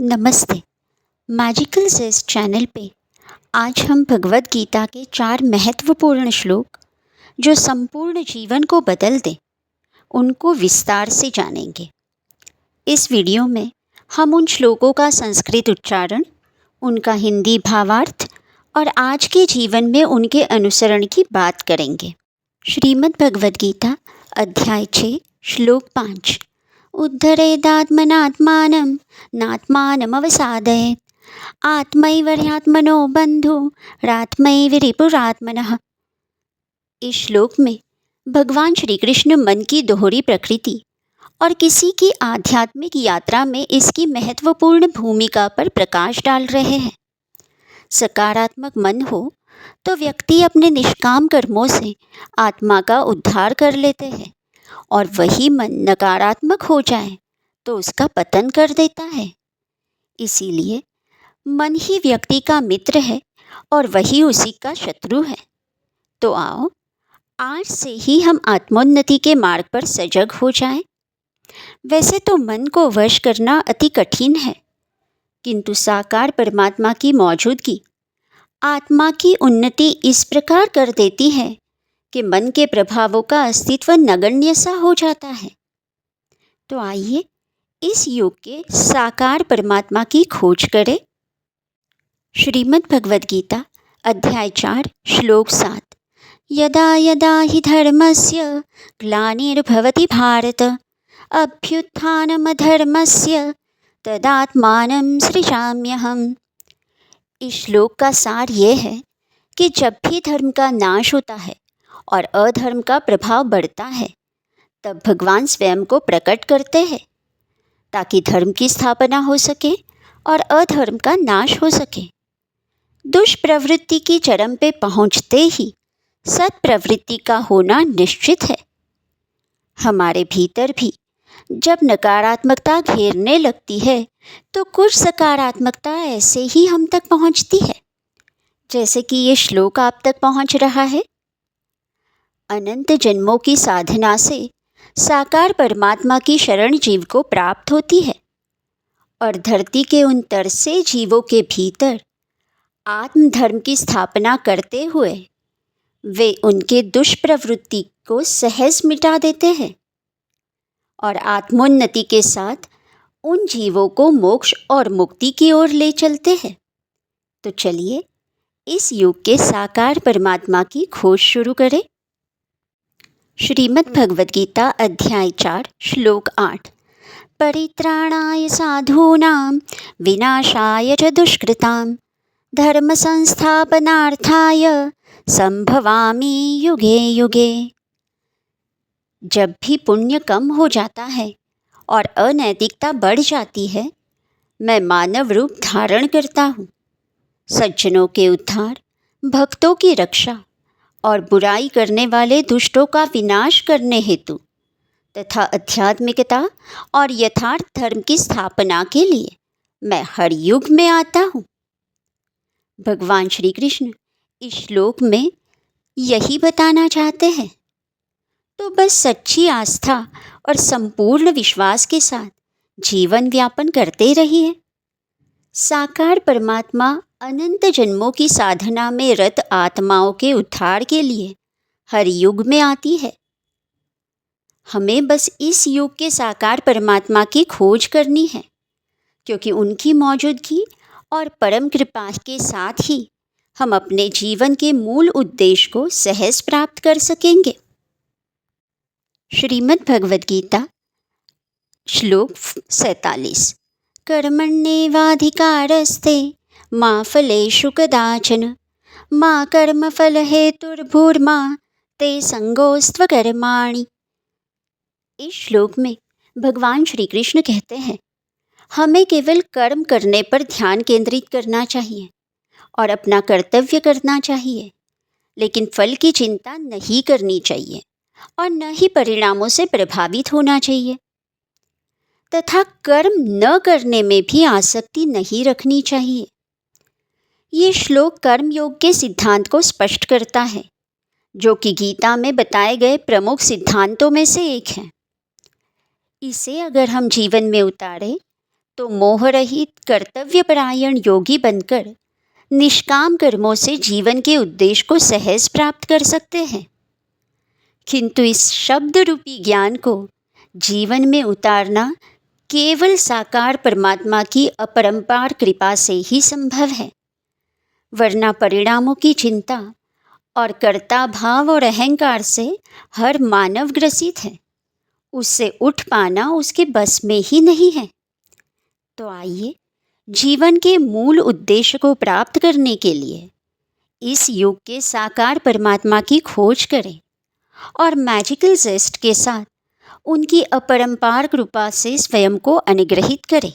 नमस्ते। मैजिकल जेस चैनल पे आज हम भगवद गीता के 4 महत्वपूर्ण श्लोक जो संपूर्ण जीवन को बदल दें उनको विस्तार से जानेंगे। इस वीडियो में हम उन श्लोकों का संस्कृत उच्चारण, उनका हिंदी भावार्थ और आज के जीवन में उनके अनुसरण की बात करेंगे। श्रीमद् भगवद गीता अध्याय 6 श्लोक 5। उद्धरेदात्मनात्मानं नात्मानमवसादयेत् आत्मैवर्ह्यात्मनो बन्धुरात्मैवरिपुरात्मनः। इस श्लोक में भगवान श्री कृष्ण मन की दोहरी प्रकृति और किसी की आध्यात्मिक यात्रा में इसकी महत्वपूर्ण भूमिका पर प्रकाश डाल रहे हैं। सकारात्मक मन हो तो व्यक्ति अपने निष्काम कर्मों से आत्मा का उद्धार कर लेते हैं और वही मन नकारात्मक हो जाए तो उसका पतन कर देता है। इसीलिए मन ही व्यक्ति का मित्र है और वही उसी का शत्रु है। तो आओ आज से ही हम आत्मोन्नति के मार्ग पर सजग हो जाएं। वैसे तो मन को वश करना अति कठिन है, किंतु साकार परमात्मा की मौजूदगी आत्मा की उन्नति इस प्रकार कर देती है कि मन के प्रभावों का अस्तित्व नगण्य सा हो जाता है। तो आइए इस योग के साकार परमात्मा की खोज करें। श्रीमद् भगवद गीता अध्याय 4 श्लोक 7। यदा यदा हि धर्मस्य ग्लानिर्भवति भारत अभ्युत्थानमधर्मस्य तदात्मानं सृजाम्यहम्। इस श्लोक का सार ये है कि जब भी धर्म का नाश होता है और अधर्म का प्रभाव बढ़ता है तब भगवान स्वयं को प्रकट करते हैं ताकि धर्म की स्थापना हो सके और अधर्म का नाश हो सके। दुष्प्रवृत्ति की चरम पे पहुंचते ही सत्प्रवृत्ति का होना निश्चित है। हमारे भीतर भी जब नकारात्मकता घेरने लगती है तो कुछ सकारात्मकता ऐसे ही हम तक पहुंचती है, जैसे कि ये श्लोक आप तक पहुंच रहा है। अनंत जन्मों की साधना से साकार परमात्मा की शरण जीव को प्राप्त होती है और धरती के उन तरसे जीवों के भीतर आत्मधर्म की स्थापना करते हुए वे उनके दुष्प्रवृत्ति को सहज मिटा देते हैं और आत्मोन्नति के साथ उन जीवों को मोक्ष और मुक्ति की ओर ले चलते हैं। तो चलिए इस युग के साकार परमात्मा की खोज शुरू करें। श्रीमद् भगवद गीता अध्याय 4 श्लोक 8। परित्राणाय साधूनां विनाशाय च दुष्कृतां धर्म संस्थापनार्थाय संभवामि युगे युगे। जब भी पुण्य कम हो जाता है और अनैतिकता बढ़ जाती है, मैं मानव रूप धारण करता हूँ। सज्जनों के उद्धार, भक्तों की रक्षा और बुराई करने वाले दुष्टों का विनाश करने हेतु तथा आध्यात्मिकता और यथार्थ धर्म की स्थापना के लिए मैं हर युग में आता हूँ। भगवान श्री कृष्ण इस श्लोक में यही बताना चाहते हैं। तो बस सच्ची आस्था और संपूर्ण विश्वास के साथ जीवन व्यापन करते रहिए। साकार परमात्मा अनंत जन्मों की साधना में रत आत्माओं के उद्धार के लिए हर युग में आती है। हमें बस इस युग के साकार परमात्मा की खोज करनी है, क्योंकि उनकी मौजूदगी और परम कृपा के साथ ही हम अपने जीवन के मूल उद्देश्य को सहज प्राप्त कर सकेंगे। श्रीमद् भगवद गीता श्लोक 47। कर्मण्येवाधिकारस्ते मा फलेषु कदाचन मा कर्मफलहेतुर्भूर्मा ते संगोस्त्वकर्माणि। इस श्लोक में भगवान श्री कृष्ण कहते हैं, हमें केवल कर्म करने पर ध्यान केंद्रित करना चाहिए और अपना कर्तव्य करना चाहिए, लेकिन फल की चिंता नहीं करनी चाहिए और न ही परिणामों से प्रभावित होना चाहिए, तथा कर्म न करने में भी आसक्ति नहीं रखनी चाहिए। ये श्लोक कर्म योग के सिद्धांत को स्पष्ट करता है, जो कि गीता में बताए गए प्रमुख सिद्धांतों में से एक है। इसे अगर हम जीवन में उतारें तो मोहरहित कर्तव्यपरायण योगी बनकर निष्काम कर्मों से जीवन के उद्देश्य को सहज प्राप्त कर सकते हैं। किंतु इस शब्द रूपी ज्ञान को जीवन में उतारना केवल साकार परमात्मा की अपरंपार कृपा से ही संभव है, वरना परिणामों की चिंता और कर्ता भाव और अहंकार से हर मानव ग्रसित है। उससे उठ पाना उसके बस में ही नहीं है। तो आइए जीवन के मूल उद्देश्य को प्राप्त करने के लिए इस युग के साकार परमात्मा की खोज करें और मैजिकल जेस्ट के साथ उनकी अपरंपार कृपा से स्वयं को अनुग्रहित करें।